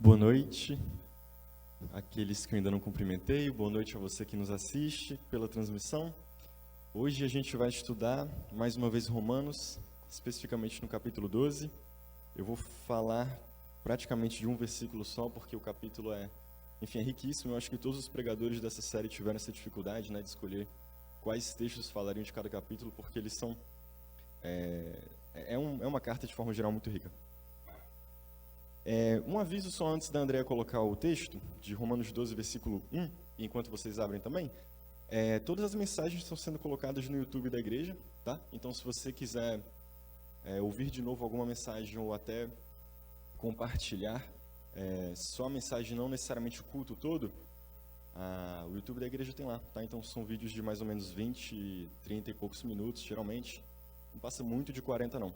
Boa noite àqueles que eu ainda não cumprimentei, boa noite a você que nos assiste pela transmissão. Hoje a gente vai estudar mais uma vez Romanos, especificamente no capítulo 12. Eu vou falar praticamente de um versículo só, porque o capítulo é riquíssimo. Eu acho que todos os pregadores dessa série tiveram essa dificuldade, de escolher quais textos falariam de cada capítulo, porque eles são... É uma carta de forma geral muito rica. Um aviso só antes da Andrea colocar o texto, de Romanos 12, versículo 1, enquanto vocês abrem também. Todas as mensagens estão sendo colocadas no YouTube da igreja, tá? Então, se você quiser ouvir de novo alguma mensagem ou até compartilhar só a mensagem, não necessariamente o culto todo, o YouTube da igreja tem lá, tá? Então, são vídeos de mais ou menos 20, 30 e poucos minutos, geralmente. Não passa muito de 40, não.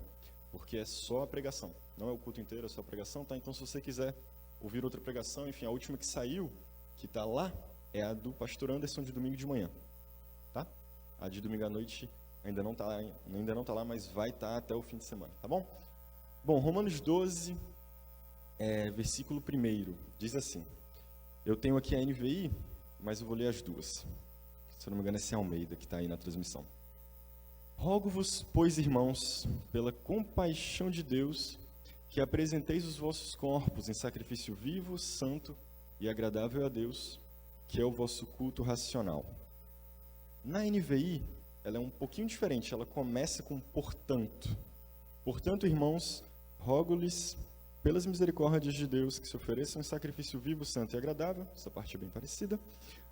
Porque é só a pregação, não é o culto inteiro, é só a pregação, tá? Então, se você quiser ouvir outra pregação, enfim, a última que saiu, que está lá, é a do pastor Anderson de domingo de manhã, tá? A de domingo à noite ainda não tá lá, mas vai estar até o fim de semana, tá bom? Bom, Romanos 12, versículo 1, diz assim, eu tenho aqui a NVI, mas eu vou ler as duas, se eu não me engano esse é Almeida que está aí na transmissão. Rogo-vos, pois, irmãos, pela compaixão de Deus, que apresenteis os vossos corpos em sacrifício vivo, santo e agradável a Deus, que é o vosso culto racional. Na NVI, ela é um pouquinho diferente, ela começa com portanto. Portanto, irmãos, rogo-lhes, pelas misericórdias de Deus, que se ofereçam em sacrifício vivo, santo e agradável, essa parte é bem parecida,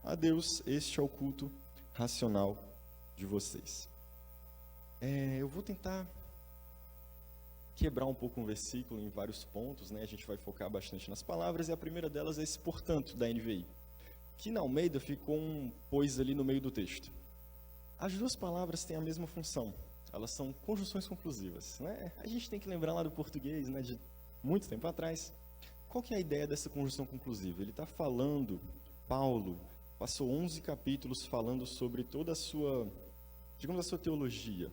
a Deus, este é o culto racional de vocês. Eu vou tentar quebrar um pouco um versículo em vários pontos, A gente vai focar bastante nas palavras, e a primeira delas é esse portanto da NVI, que na Almeida ficou um pois ali no meio do texto. As duas palavras têm a mesma função, elas são conjunções conclusivas, A gente tem que lembrar lá do português, de muito tempo atrás. Qual que é a ideia dessa conjunção conclusiva? Ele está falando, Paulo passou 11 capítulos falando sobre toda a sua, digamos, a sua teologia,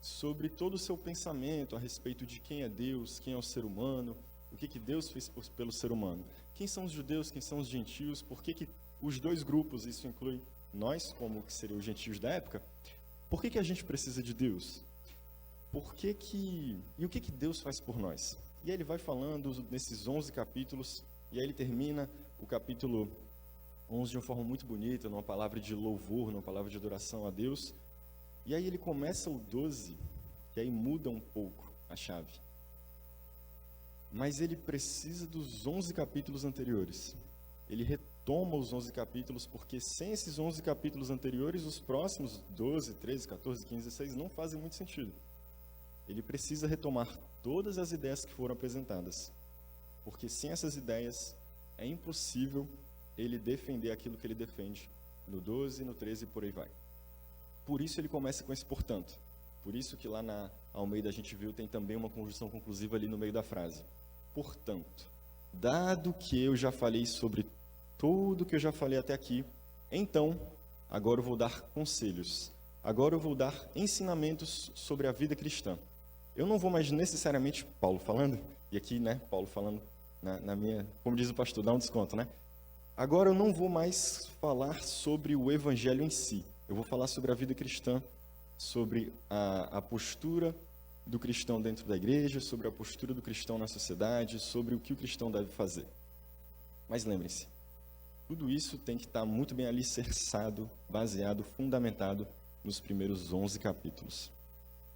sobre todo o seu pensamento a respeito de quem é Deus, quem é o ser humano, o que Deus fez pelo ser humano. Quem são os judeus, quem são os gentios, por que os dois grupos, isso inclui nós, como que seriam os gentios da época, por que a gente precisa de Deus? E o que Deus faz por nós? E aí ele vai falando nesses 11 capítulos, e aí ele termina o capítulo 11 de uma forma muito bonita, numa palavra de louvor, numa palavra de adoração a Deus. E aí ele começa o 12, e aí muda um pouco a chave. Mas ele precisa dos 11 capítulos anteriores. Ele retoma os 11 capítulos, porque sem esses 11 capítulos anteriores, os próximos 12, 13, 14, 15, 16 não fazem muito sentido. Ele precisa retomar todas as ideias que foram apresentadas. Porque sem essas ideias, é impossível ele defender aquilo que ele defende no 12, no 13 e por aí vai. Por isso ele começa com esse portanto. Por isso que lá na Almeida a gente viu, tem também uma conjunção conclusiva ali no meio da frase. Portanto, dado que eu já falei sobre tudo que eu já falei até aqui, então, agora eu vou dar conselhos. Agora eu vou dar ensinamentos sobre a vida cristã. Eu não vou mais necessariamente, Paulo falando, e aqui, Paulo falando na minha, como diz o pastor, dá um desconto, Agora eu não vou mais falar sobre o evangelho em si. Eu vou falar sobre a vida cristã, sobre a postura do cristão dentro da igreja, sobre a postura do cristão na sociedade, sobre o que o cristão deve fazer. Mas lembrem-se, tudo isso tem que estar muito bem alicerçado, baseado, fundamentado nos primeiros 11 capítulos.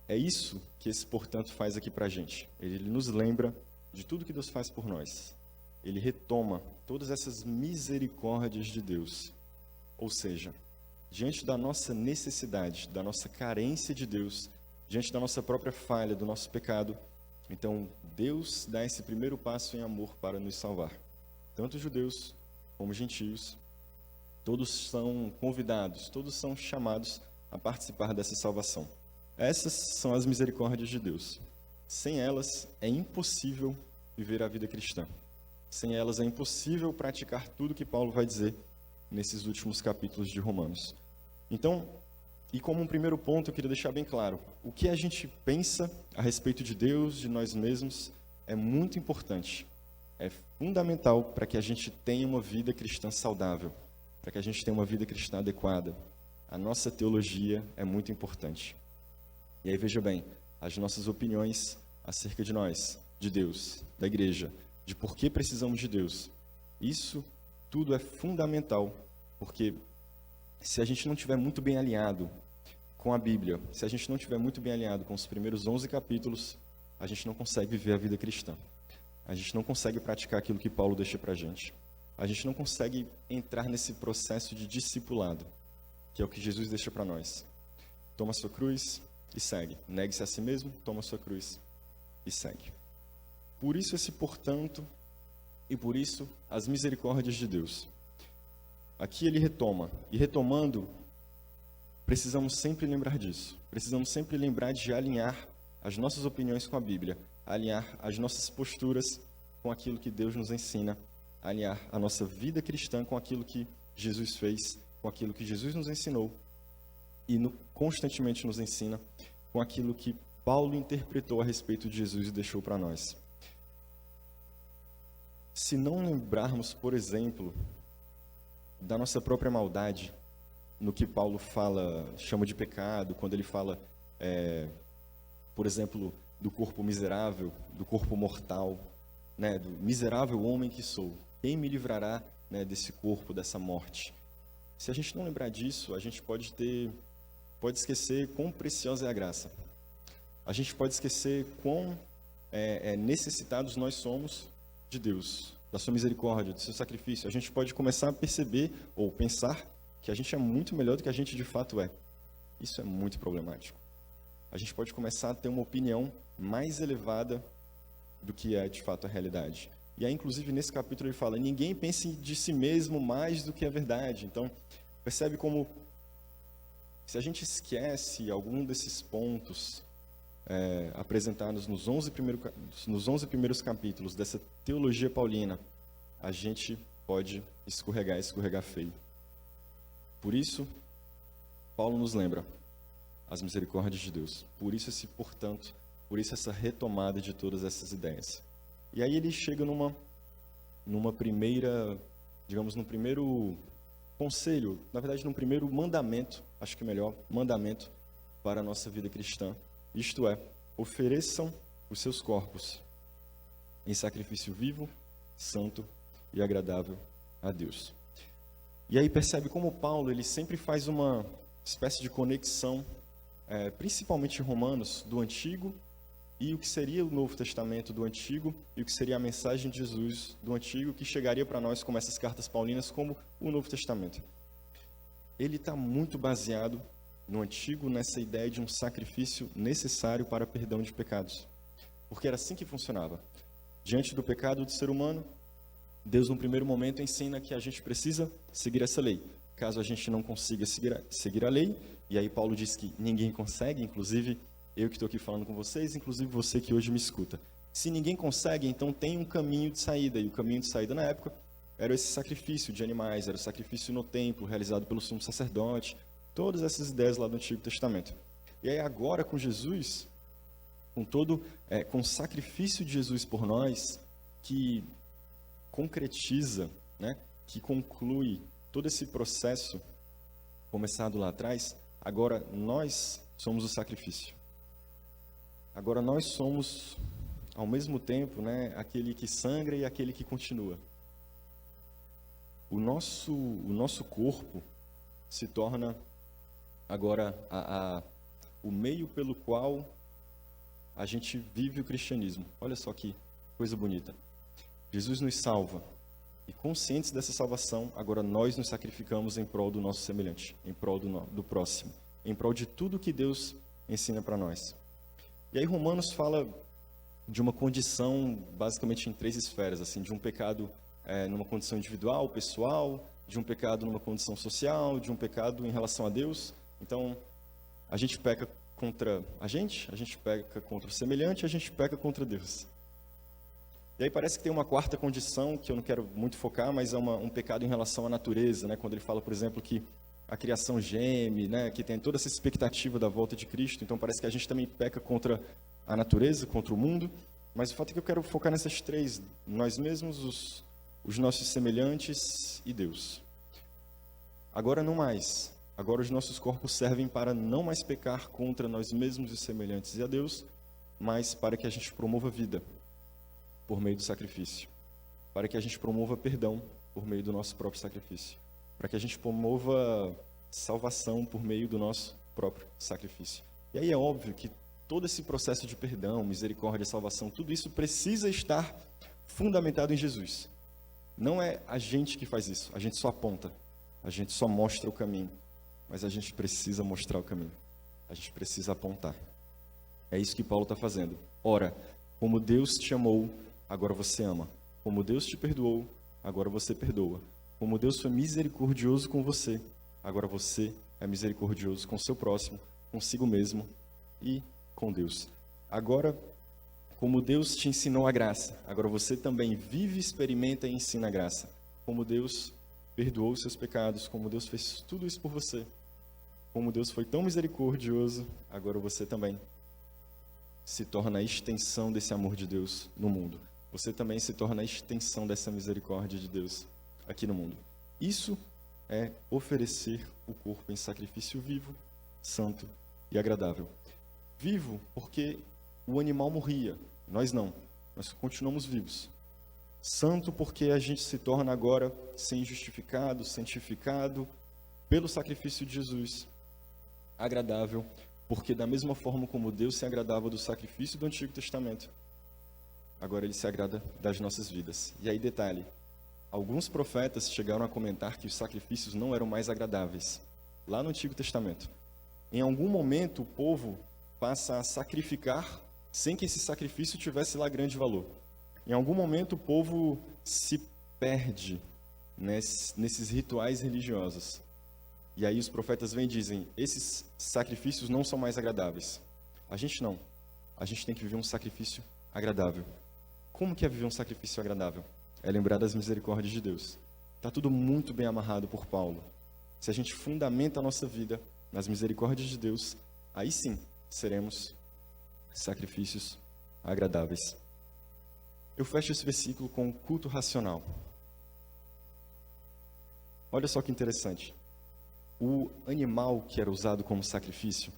É isso que esse portanto faz aqui para a gente. Ele nos lembra de tudo que Deus faz por nós. Ele retoma todas essas misericórdias de Deus. Ou seja, diante da nossa necessidade, da nossa carência de Deus, diante da nossa própria falha, do nosso pecado, então Deus dá esse primeiro passo em amor para nos salvar. Tanto judeus como gentios, todos são convidados, todos são chamados a participar dessa salvação. Essas são as misericórdias de Deus. Sem elas é impossível viver a vida cristã. Sem elas é impossível praticar tudo que Paulo vai dizer nesses últimos capítulos de Romanos. Então, e como um primeiro ponto, eu queria deixar bem claro, o que a gente pensa a respeito de Deus, de nós mesmos, é muito importante. é fundamental para que a gente tenha uma vida cristã saudável, para que a gente tenha uma vida cristã adequada. A nossa teologia é muito importante. E aí veja bem, as nossas opiniões acerca de nós, de Deus, da igreja, de por que precisamos de Deus. Isso tudo é fundamental, porque se a gente não estiver muito bem alinhado com a Bíblia, se a gente não estiver muito bem alinhado com os primeiros 11 capítulos, a gente não consegue viver a vida cristã. A gente não consegue praticar aquilo que Paulo deixa para a gente. A gente não consegue entrar nesse processo de discipulado, que é o que Jesus deixa para nós. Toma sua cruz e segue. Negue-se a si mesmo, toma sua cruz e segue. Por isso esse portanto, e por isso as misericórdias de Deus. Aqui ele retoma, e retomando, precisamos sempre lembrar disso. Precisamos sempre lembrar de alinhar as nossas opiniões com a Bíblia, alinhar as nossas posturas com aquilo que Deus nos ensina, alinhar a nossa vida cristã com aquilo que Jesus fez, com aquilo que Jesus nos ensinou e constantemente nos ensina com aquilo que Paulo interpretou a respeito de Jesus e deixou para nós. Se não lembrarmos, por exemplo, da nossa própria maldade, no que Paulo chama de pecado, quando ele fala, por exemplo, do corpo miserável, do corpo mortal, né, do miserável homem que sou, quem me livrará, né, desse corpo, dessa morte? Se a gente não lembrar disso, a gente pode esquecer quão preciosa é a graça. A gente pode esquecer quão necessitados nós somos de Deus, da sua misericórdia, do seu sacrifício. A gente pode começar a perceber ou pensar que a gente é muito melhor do que a gente de fato é. Isso é muito problemático. A gente pode começar a ter uma opinião mais elevada do que é de fato a realidade. E aí, inclusive, nesse capítulo ele fala, ninguém pense de si mesmo mais do que a verdade. Então, percebe como, se a gente esquece algum desses pontos apresentados nos 11 primeiros capítulos dessa teologia paulina, a gente pode escorregar feio. Por isso, Paulo nos lembra as misericórdias de Deus. Por isso portanto, por isso essa retomada de todas essas ideias. E aí ele chega numa primeira, digamos, num primeiro conselho, na verdade, num primeiro mandamento, acho que melhor, mandamento para a nossa vida cristã. Isto é, ofereçam os seus corpos em sacrifício vivo, santo e agradável a Deus. E aí percebe como Paulo, ele sempre faz uma espécie de conexão, principalmente em Romanos, do Antigo e o que seria o Novo Testamento do Antigo e o que seria a mensagem de Jesus do Antigo, que chegaria para nós como essas cartas paulinas, como o Novo Testamento. Ele está muito baseado no Antigo, nessa ideia de um sacrifício necessário para perdão de pecados. Porque era assim que funcionava. Diante do pecado do ser humano, Deus, no primeiro momento, ensina que a gente precisa seguir essa lei. Caso a gente não consiga seguir a lei, e aí Paulo diz que ninguém consegue, inclusive eu que estou aqui falando com vocês, inclusive você que hoje me escuta. Se ninguém consegue, então tem um caminho de saída, e o caminho de saída na época era esse sacrifício de animais, era o sacrifício no templo, realizado pelo sumo sacerdote, todas essas ideias lá do Antigo Testamento. E aí agora com Jesus, com o sacrifício de Jesus por nós, que concretiza, né, que conclui todo esse processo começado lá atrás, agora nós somos o sacrifício. Agora nós somos, ao mesmo tempo, né, aquele que sangra e aquele que continua. O nosso corpo se torna agora o meio pelo qual a gente vive o cristianismo. Olha só que coisa bonita. Jesus nos salva. E conscientes dessa salvação, agora nós nos sacrificamos em prol do nosso semelhante, em prol do próximo, em prol de tudo que Deus ensina para nós. E aí Romanos fala de uma condição, basicamente em 3 esferas, assim, de um pecado numa condição individual, pessoal, de um pecado numa condição social, de um pecado em relação a Deus. Então, a gente peca contra a gente peca contra o semelhante, a gente peca contra Deus. E aí parece que tem uma quarta condição, que eu não quero muito focar, mas é um pecado em relação à natureza, né? Quando ele fala, por exemplo, que a criação geme, né? Que tem toda essa expectativa da volta de Cristo. Então parece que a gente também peca contra a natureza, contra o mundo. Mas o fato é que eu quero focar nessas três: nós mesmos, os nossos semelhantes e Deus. Agora não mais. Agora os nossos corpos servem para não mais pecar contra nós mesmos e semelhantes e a Deus, mas para que a gente promova vida por meio do sacrifício. Para que a gente promova perdão por meio do nosso próprio sacrifício. Para que a gente promova salvação por meio do nosso próprio sacrifício. E aí é óbvio que todo esse processo de perdão, misericórdia, salvação, tudo isso precisa estar fundamentado em Jesus. Não é a gente que faz isso, a gente só aponta, a gente só mostra o caminho, mas a gente precisa mostrar o caminho, a gente precisa apontar. É isso que Paulo está fazendo. Ora, como Deus te amou, agora você ama. Como Deus te perdoou, agora você perdoa. Como Deus foi misericordioso com você, agora você é misericordioso com o seu próximo, consigo mesmo e com Deus. Agora, como Deus te ensinou a graça, agora você também vive, experimenta e ensina a graça. Como Deus perdoou os seus pecados, como Deus fez tudo isso por você, como Deus foi tão misericordioso, agora você também se torna a extensão desse amor de Deus no mundo. Você também se torna a extensão dessa misericórdia de Deus aqui no mundo. Isso é oferecer o corpo em sacrifício vivo, santo e agradável. Vivo porque o animal morria, nós não, nós continuamos vivos. Santo porque a gente se torna agora sem justificado, santificado pelo sacrifício de Jesus. Agradável porque da mesma forma como Deus se agradava do sacrifício do Antigo Testamento, agora Ele se agrada das nossas vidas. E aí detalhe, alguns profetas chegaram a comentar que os sacrifícios não eram mais agradáveis, lá no Antigo Testamento. Em algum momento o povo passa a sacrificar sem que esse sacrifício tivesse lá grande valor. Em algum momento o povo se perde nesses rituais religiosos. E aí os profetas vêm e dizem, esses sacrifícios não são mais agradáveis. A gente não. A gente tem que viver um sacrifício agradável. Como que é viver um sacrifício agradável? É lembrar das misericórdias de Deus. Está tudo muito bem amarrado por Paulo. Se a gente fundamenta a nossa vida nas misericórdias de Deus, aí sim seremos sacrifícios agradáveis. Eu fecho esse versículo com o culto racional. Olha só que interessante. O animal que era usado como sacrifício,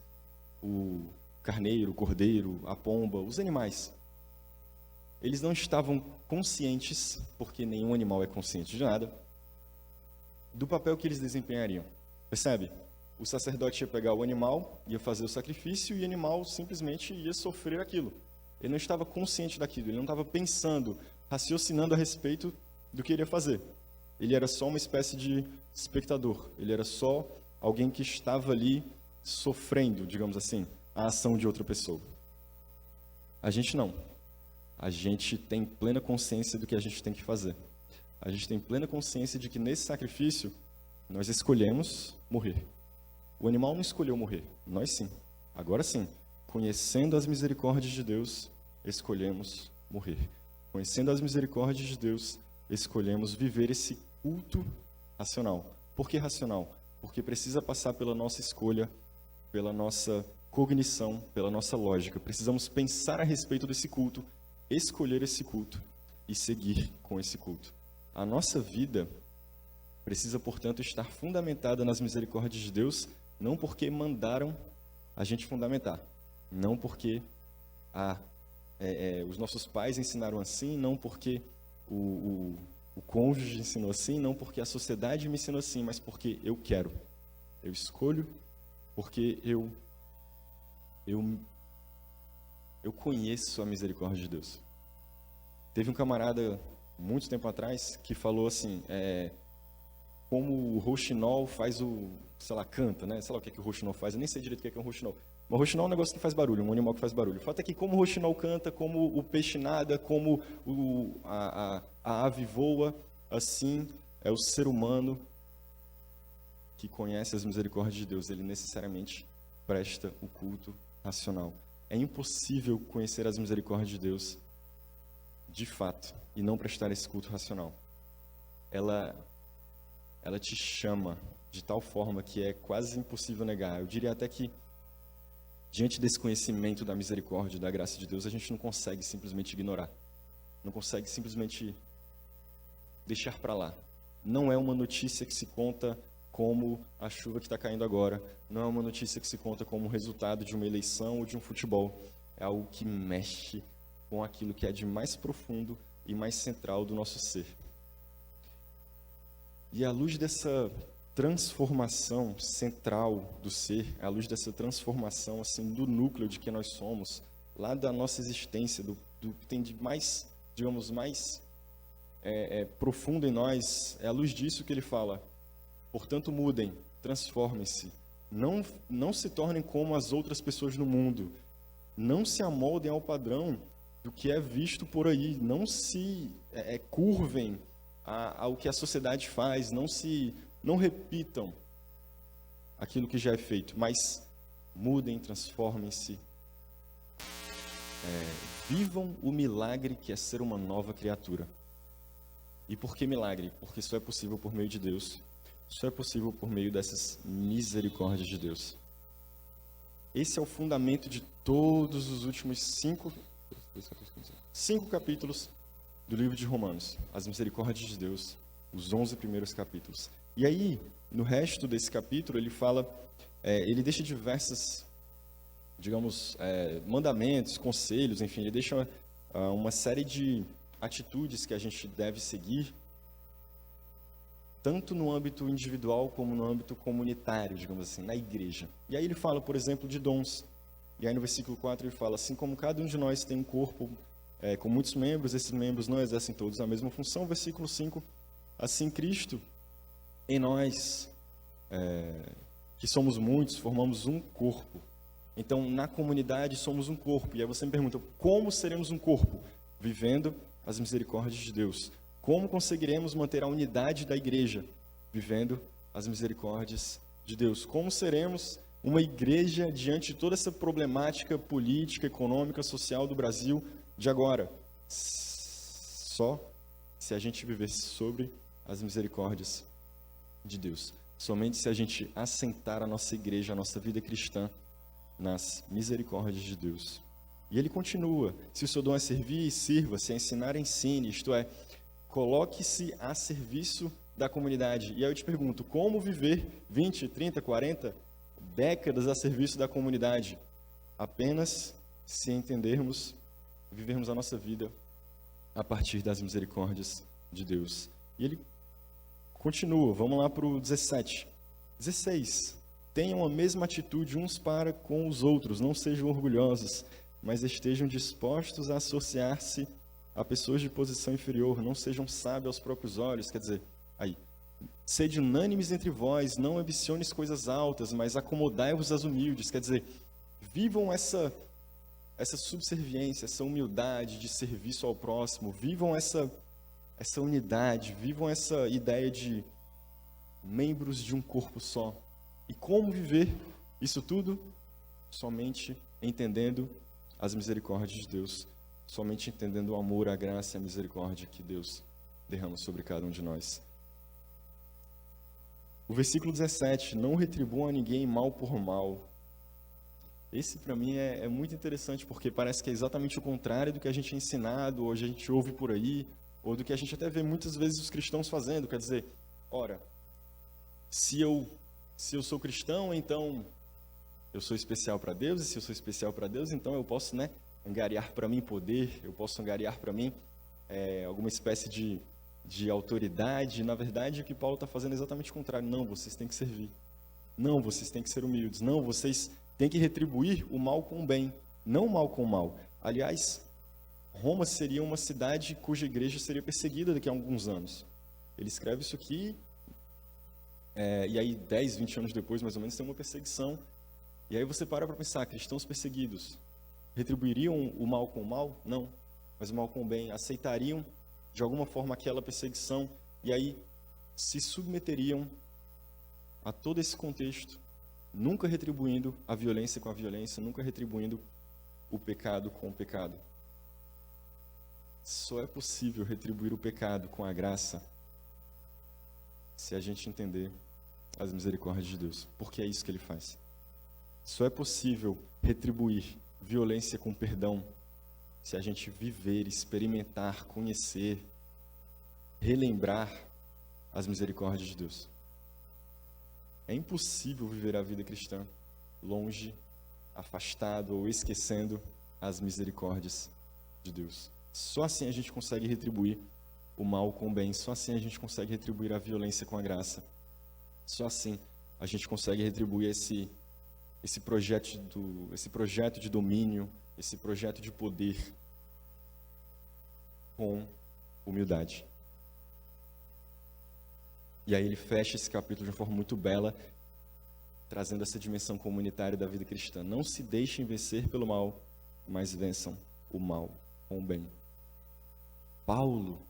o carneiro, o cordeiro, a pomba, os animais, eles não estavam conscientes, porque nenhum animal é consciente de nada, do papel que eles desempenhariam. Percebe? O sacerdote ia pegar o animal, ia fazer o sacrifício e o animal simplesmente ia sofrer aquilo. Ele não estava consciente daquilo, ele não estava pensando, raciocinando a respeito do que ele ia fazer. Ele era só uma espécie de espectador, ele era só alguém que estava ali sofrendo, digamos assim, a ação de outra pessoa. A gente não. A gente tem plena consciência do que a gente tem que fazer. A gente tem plena consciência de que nesse sacrifício nós escolhemos morrer. O animal não escolheu morrer, nós sim. Agora sim, conhecendo as misericórdias de Deus, escolhemos morrer. Conhecendo as misericórdias de Deus, escolhemos viver esse culto racional. Por que racional? Porque precisa passar pela nossa escolha, pela nossa cognição, pela nossa lógica. Precisamos pensar a respeito desse culto, escolher esse culto e seguir com esse culto. A nossa vida precisa, portanto, estar fundamentada nas misericórdias de Deus, não porque mandaram a gente fundamentar, não porque os nossos pais ensinaram assim, não porque o cônjuge ensinou assim, não porque a sociedade me ensinou assim, mas porque eu quero. Eu escolho porque eu conheço a misericórdia de Deus. Teve um camarada, muito tempo atrás, que falou assim, como o rouxinol faz canta, né? Sei lá o que o rouxinol faz, eu nem sei direito o que é um rouxinol. Mas o rouxinol é um negócio que faz barulho, um animal que faz barulho. O fato é que como o rouxinol canta, como o peixe nada, como a ave voa, assim é o ser humano que conhece as misericórdias de Deus. Ele necessariamente presta o culto racional. É impossível conhecer as misericórdias de Deus de fato e não prestar esse culto racional. Ela te chama de tal forma que é quase impossível negar. Eu diria até que diante desse conhecimento da misericórdia e da graça de Deus, a gente não consegue simplesmente ignorar. Não consegue simplesmente deixar para lá. Não é uma notícia que se conta como a chuva que está caindo agora. Não é uma notícia que se conta como resultado de uma eleição ou de um futebol. É algo que mexe com aquilo que é de mais profundo e mais central do nosso ser. E à luz dessa transformação central do ser, à luz dessa transformação assim do núcleo de que nós somos, lá da nossa existência, do que tem de mais, digamos, mais profundo em nós, é à luz disso que ele fala: portanto, mudem, transformem-se, não se tornem como as outras pessoas no mundo, não se amoldem ao padrão do que é visto por aí, não se curvem ao que a sociedade faz, não repitam aquilo que já é feito, mas mudem, transformem-se, vivam o milagre que é ser uma nova criatura. E por que milagre? Porque isso é possível por meio de Deus, isso é possível por meio dessas misericórdias de Deus. Esse é o fundamento de todos os últimos 5 capítulos do livro de Romanos, as misericórdias de Deus, os 11 primeiros capítulos. E aí, no resto desse capítulo, ele fala, ele deixa diversas, digamos, mandamentos, conselhos, enfim, ele deixa uma série de atitudes que a gente deve seguir, tanto no âmbito individual como no âmbito comunitário, digamos assim, na igreja. E aí ele fala, por exemplo, de dons. E aí no versículo 4 ele fala, assim como cada um de nós tem um corpo com muitos membros, esses membros não exercem todos a mesma função. Versículo 5, assim Cristo, em nós, que somos muitos, formamos um corpo. Então, na comunidade somos um corpo. E aí você me pergunta, como seremos um corpo? Vivendo as misericórdias de Deus. Como conseguiremos manter a unidade da igreja? Vivendo as misericórdias de Deus. Como seremos uma igreja diante de toda essa problemática política, econômica, social do Brasil de agora? Só se a gente viver sobre as misericórdias de Deus. Somente se a gente assentar a nossa igreja, a nossa vida cristã nas misericórdias de Deus. E ele continua, se o seu dom é servir, sirva, se é ensinar, ensine, isto é, coloque-se a serviço da comunidade. E aí eu te pergunto, como viver 20, 30, 40 décadas a serviço da comunidade? Apenas se entendermos, vivermos a nossa vida a partir das misericórdias de Deus. E ele continua, vamos lá para o 17. 16. Tenham a mesma atitude uns para com os outros, não sejam orgulhosos, mas estejam dispostos a associar-se a pessoas de posição inferior, não sejam sábios aos próprios olhos, quer dizer, aí, sede unânimes entre vós, não ambiciones coisas altas, mas acomodai-vos às humildes, quer dizer, vivam essa subserviência, essa humildade de serviço ao próximo, vivam essa unidade, vivam essa ideia de membros de um corpo só. E como viver isso tudo? Somente entendendo as misericórdias de Deus, somente entendendo o amor, a graça e a misericórdia que Deus derrama sobre cada um de nós. O versículo 17, não retribuam a ninguém mal por mal. Esse para mim é muito interessante, porque parece que é exatamente o contrário do que a gente é ensinado, ou a gente ouve por aí, ou do que a gente até vê muitas vezes os cristãos fazendo. Quer dizer, ora, se eu sou cristão, então eu sou especial para Deus, e se eu sou especial para Deus, então eu posso, angariar para mim poder, eu posso angariar para mim alguma espécie de autoridade. Na verdade, o que Paulo está fazendo é exatamente o contrário. Não, vocês têm que servir. Não, vocês têm que ser humildes. Não, vocês têm que retribuir o mal com o bem, não o mal com o mal. Aliás, Roma seria uma cidade cuja igreja seria perseguida daqui a alguns anos. Ele escreve isso aqui, e aí 10, 20 anos depois, mais ou menos, tem uma perseguição. E aí você para pensar, cristãos perseguidos retribuiriam o mal com o mal? Não, mas o mal com o bem. Aceitariam, de alguma forma, aquela perseguição, e aí se submeteriam a todo esse contexto, nunca retribuindo a violência com a violência, nunca retribuindo o pecado com o pecado. Só é possível retribuir o pecado com a graça se a gente entender as misericórdias de Deus, porque é isso que ele faz. Só é possível retribuir violência com perdão se a gente viver, experimentar, conhecer, relembrar as misericórdias de Deus. É impossível viver a vida cristã longe, afastado ou esquecendo as misericórdias de Deus. Só assim a gente consegue retribuir o mal com o bem. Só assim a gente consegue retribuir a violência com a graça. Só assim a gente consegue retribuir esse projeto de domínio, esse projeto de poder com humildade. E aí ele fecha esse capítulo de uma forma muito bela, trazendo essa dimensão comunitária da vida cristã. Não se deixem vencer pelo mal, mas vençam o mal com o bem. Paulo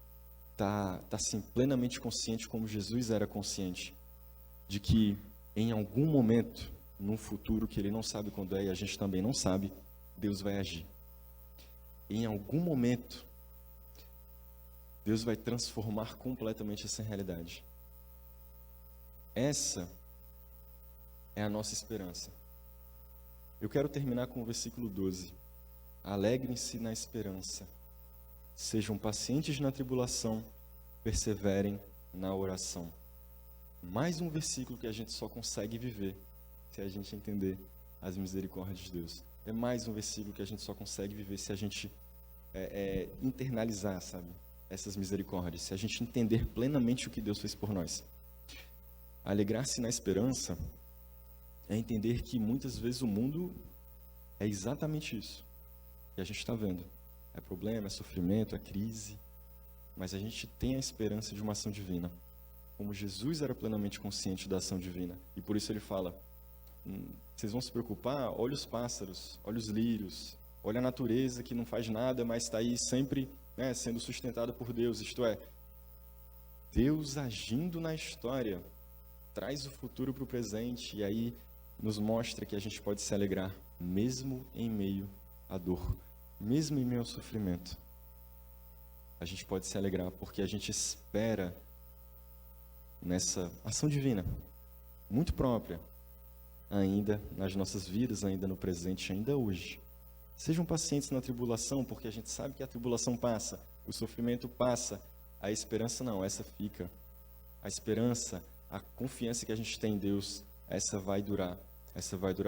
está assim, plenamente consciente, como Jesus era consciente, de que em algum momento, num futuro que ele não sabe quando é e a gente também não sabe, Deus vai agir. Em algum momento, Deus vai transformar completamente essa realidade. Essa é a nossa esperança. Eu quero terminar com o versículo 12. Alegrem-se na esperança. Sejam pacientes na tribulação, perseverem na oração. Mais um versículo que a gente só consegue viver se a gente entender as misericórdias de Deus. É mais um versículo que a gente só consegue viver se a gente internalizar, sabe, essas misericórdias, se a gente entender plenamente o que Deus fez por nós. Alegrar-se na esperança é entender que muitas vezes o mundo é exatamente isso que a gente está vendo. É problema, é sofrimento, é crise, mas a gente tem a esperança de uma ação divina. Como Jesus era plenamente consciente da ação divina, e por isso ele fala, vocês vão se preocupar? Olha os pássaros, olha os lírios, olha a natureza que não faz nada, mas está aí sempre, né, sendo sustentada por Deus. Isto é, Deus agindo na história, traz o futuro para o presente, e aí nos mostra que a gente pode se alegrar, mesmo em meio à dor, mesmo em meio ao sofrimento. A gente pode se alegrar, porque a gente espera nessa ação divina, muito própria, ainda nas nossas vidas, ainda no presente, ainda hoje. Sejam pacientes na tribulação, porque a gente sabe que a tribulação passa, o sofrimento passa, a esperança não, essa fica. A esperança, a confiança que a gente tem em Deus, essa vai durar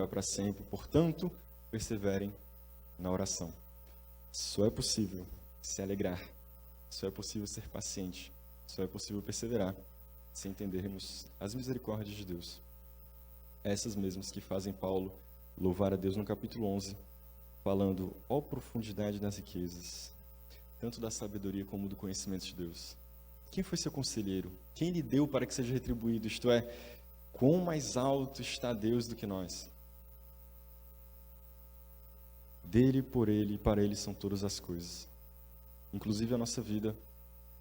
para sempre. Portanto, perseverem na oração. Só é possível se alegrar, só é possível ser paciente, só é possível perseverar se entendermos as misericórdias de Deus. Essas mesmas que fazem Paulo louvar a Deus no capítulo 11, falando, ó profundidade das riquezas, tanto da sabedoria como do conhecimento de Deus. Quem foi seu conselheiro? Quem lhe deu para que seja retribuído? Isto é, quão mais alto está Deus do que nós? Dele, por ele e para ele são todas as coisas. Inclusive a nossa vida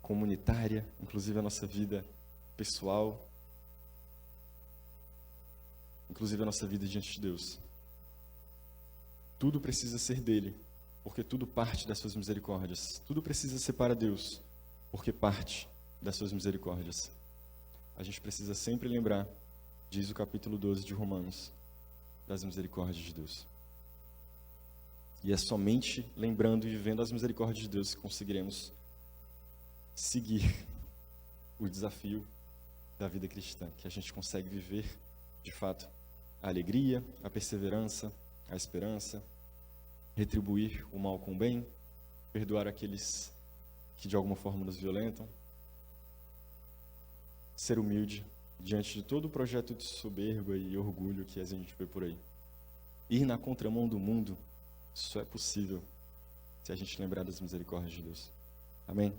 comunitária, inclusive a nossa vida pessoal, inclusive a nossa vida diante de Deus. Tudo precisa ser dele, porque tudo parte das suas misericórdias. Tudo precisa ser para Deus, porque parte das suas misericórdias. A gente precisa sempre lembrar, diz o capítulo 12 de Romanos, das misericórdias de Deus. E é somente lembrando e vivendo as misericórdias de Deus que conseguiremos seguir o desafio da vida cristã, que a gente consegue viver, de fato, a alegria, a perseverança, a esperança, retribuir o mal com o bem, perdoar aqueles que de alguma forma nos violentam, ser humilde diante de todo o projeto de soberba e orgulho que a gente vê por aí. Ir na contramão do mundo só é possível se a gente lembrar das misericórdias de Deus. Amém?